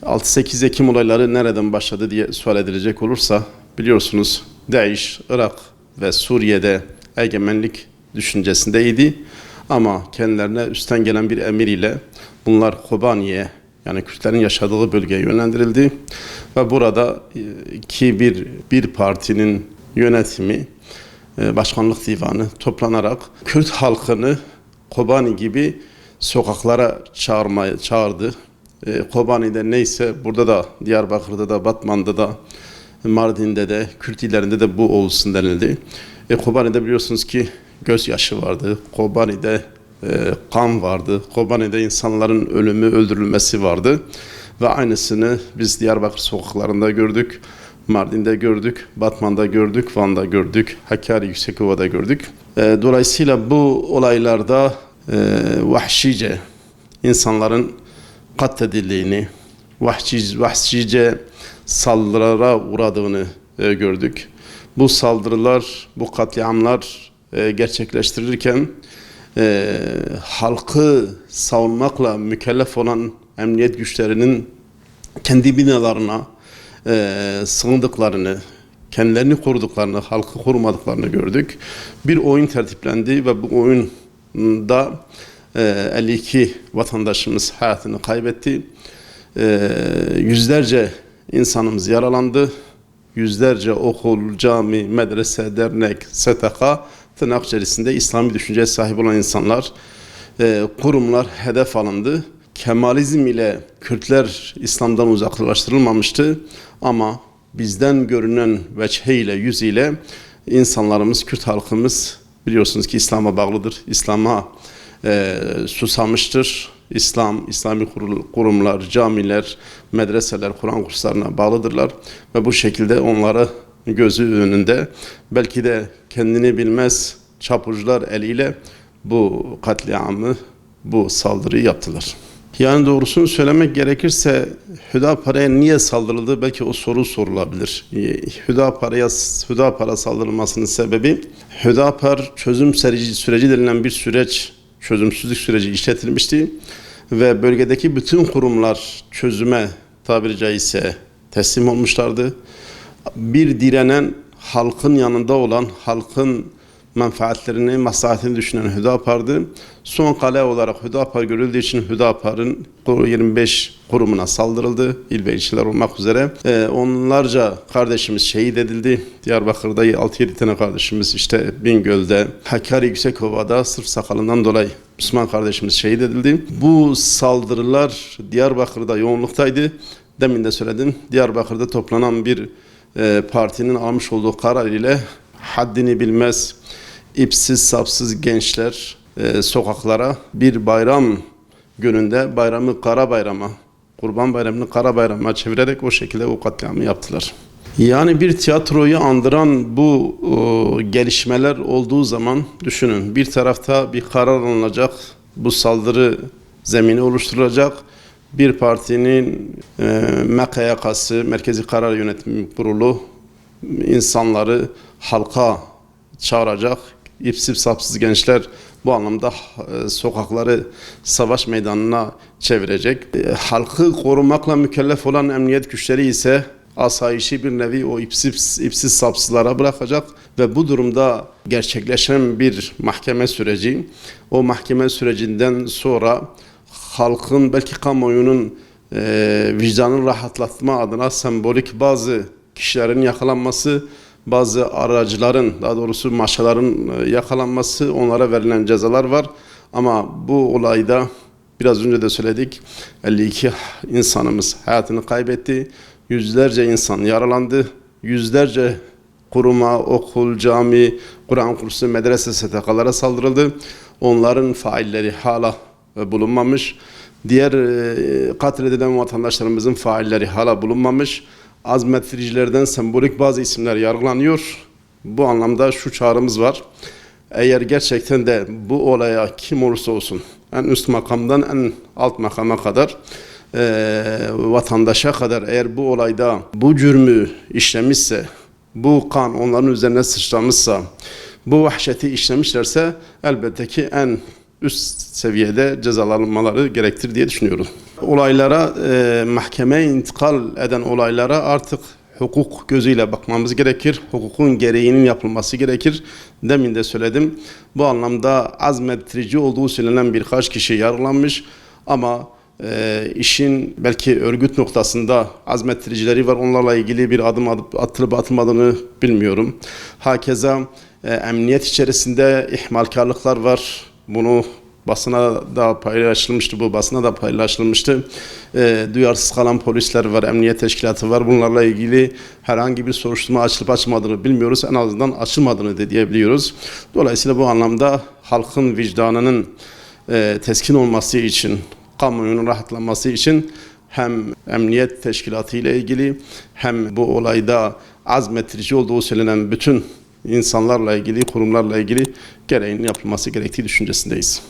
6-8 Ekim olayları nereden başladı diye sual edilecek olursa, biliyorsunuz DAEŞ, Irak ve Suriye'de egemenlik düşüncesindeydi. Ama kendilerine üstten gelen bir emir ile bunlar Kobani'ye, yani Kürtlerin yaşadığı bölgeye yönlendirildi. Ve burada bir partinin yönetimi, başkanlık divanı toplanarak Kürt halkını Kobani gibi sokaklara çağırdı. Kobani'de neyse burada da, Diyarbakır'da da, Batman'da da, Mardin'de de, Kürt illerinde de bu olsun denildi. Kobani'de biliyorsunuz ki gözyaşı vardı. Kobani'de kan vardı. Kobani'de insanların ölümü, öldürülmesi vardı. Ve aynısını biz Diyarbakır sokaklarında gördük. Mardin'de gördük, Batman'da gördük, Van'da gördük, Hakkari, Yüksekova'da gördük. Dolayısıyla bu olaylarda vahşice insanların katledildiğini, vahşice saldırılara uğradığını gördük. Bu saldırılar, bu katliamlar gerçekleştirilirken halkı savunmakla mükellef olan emniyet güçlerinin kendi binalarına sığındıklarını, kendilerini koruduklarını, halkı korumadıklarını gördük. Bir oyun tertiplendi ve bu oyunda 52 vatandaşımız hayatını kaybetti. Yüzlerce insanımız yaralandı. Yüzlerce okul, cami, medrese, dernek, STK, tırnak içerisinde İslami düşünceye sahip olan insanlar, kurumlar hedef alındı. Kemalizm ile Kürtler İslam'dan uzaklaştırılmamıştı ama bizden görünen veçheyle, yüzüyle insanlarımız, Kürt halkımız biliyorsunuz ki İslam'a bağlıdır. İslam'a susamıştır. İslami kurumlar, camiler, medreseler, Kur'an kurslarına bağlıdırlar ve bu şekilde onları gözü önünde belki de kendini bilmez çapulcular eliyle bu katliamı, bu saldırıyı yaptılar. Yani doğrusunu söylemek gerekirse Hüdapar'a niye saldırıldı? Belki o soru sorulabilir. Hüdapar'a saldırılmasının sebebi Hüdapar çözüm süreci denilen bir süreç, çözümsüzlük süreci işletilmişti ve bölgedeki bütün kurumlar çözüme tabiri caizse teslim olmuşlardı. Bir direnen, halkın yanında olan, halkın menfaatlerini, maslahatini düşünen Hüdapar'dı. Son kale olarak Hüdapar görüldüğü için Hüdapar'ın 25 kurumuna saldırıldı. İl ve ilçeler olmak üzere. Onlarca kardeşimiz şehit edildi. Diyarbakır'da 6-7 tane kardeşimiz, işte Bingöl'de, Hakkari, Yüksekova'da sırf sakalından dolayı Müslüman kardeşimiz şehit edildi. Bu saldırılar Diyarbakır'da yoğunluktaydı. Demin de söyledim. Diyarbakır'da toplanan bir partinin almış olduğu karar ile haddini bilmez, ipsiz sapsız gençler sokaklara bir bayram gününde bayramı kara bayrama, Kurban Bayramı'nı kara bayrama çevirerek o şekilde o katliamı yaptılar. Yani bir tiyatroyu andıran bu gelişmeler olduğu zaman düşünün, bir tarafta bir karar alınacak, bu saldırı zemini oluşturulacak, bir partinin MKYK'sı, Merkezi Karar Yönetimi Kurulu insanları halka çağıracak, ipsiz sapsız gençler bu anlamda sokakları savaş meydanına çevirecek. Halkı korumakla mükellef olan emniyet güçleri ise asayişi bir nevi o ipsiz sapsızlara bırakacak ve bu durumda gerçekleşen bir mahkeme süreci, o mahkeme sürecinden sonra halkın, belki kamuoyunun vicdanını rahatlatma adına sembolik bazı kişilerin yakalanması, bazı aracıların, daha doğrusu maşaların yakalanması, onlara verilen cezalar var. Ama bu olayda biraz önce de söyledik, 52 insanımız hayatını kaybetti. Yüzlerce insan yaralandı. Yüzlerce kuruma, okul, cami, Kur'an kursu, medrese, STK'lara saldırıldı. Onların failleri hala bulunmamış. Diğer katledilen vatandaşlarımızın failleri hala bulunmamış. Azmettiricilerden sembolik bazı isimler yargılanıyor. Bu anlamda şu çağrımız var. Eğer gerçekten de bu olaya kim olursa olsun, en üst makamdan en alt makama kadar, vatandaşa kadar eğer bu olayda bu cürmü işlemişse, bu kan onların üzerine sıçramışsa, bu vahşeti işlemişlerse elbette ki en üst seviyede cezalandırmaları gerektir diye düşünüyorum. Olaylara, mahkemeye intikal eden olaylara artık hukuk gözüyle bakmamız gerekir. Hukukun gereğinin yapılması gerekir. Demin de söyledim. Bu anlamda azmettirici olduğu söylenen birkaç kişi yargılanmış ama işin belki örgüt noktasında azmettiricileri var. Onlarla ilgili bir adım atılıp atılmadığını bilmiyorum. Hakeza emniyet içerisinde ihmalkarlıklar var. Bunu basına da paylaşılmıştı, bu basına da paylaşılmıştı. Duyarsız kalan polisler var, emniyet teşkilatı var. Bunlarla ilgili herhangi bir soruşturma açılıp açmadığını bilmiyoruz. En azından açılmadığını da diyebiliyoruz. Dolayısıyla bu anlamda halkın vicdanının teskin olması için, kamuoyunun rahatlanması için hem emniyet teşkilatı ile ilgili hem bu olayda azmettirici olduğu söylenen bütün insanlarla ilgili, kurumlarla ilgili gereğinin yapılması gerektiği düşüncesindeyiz.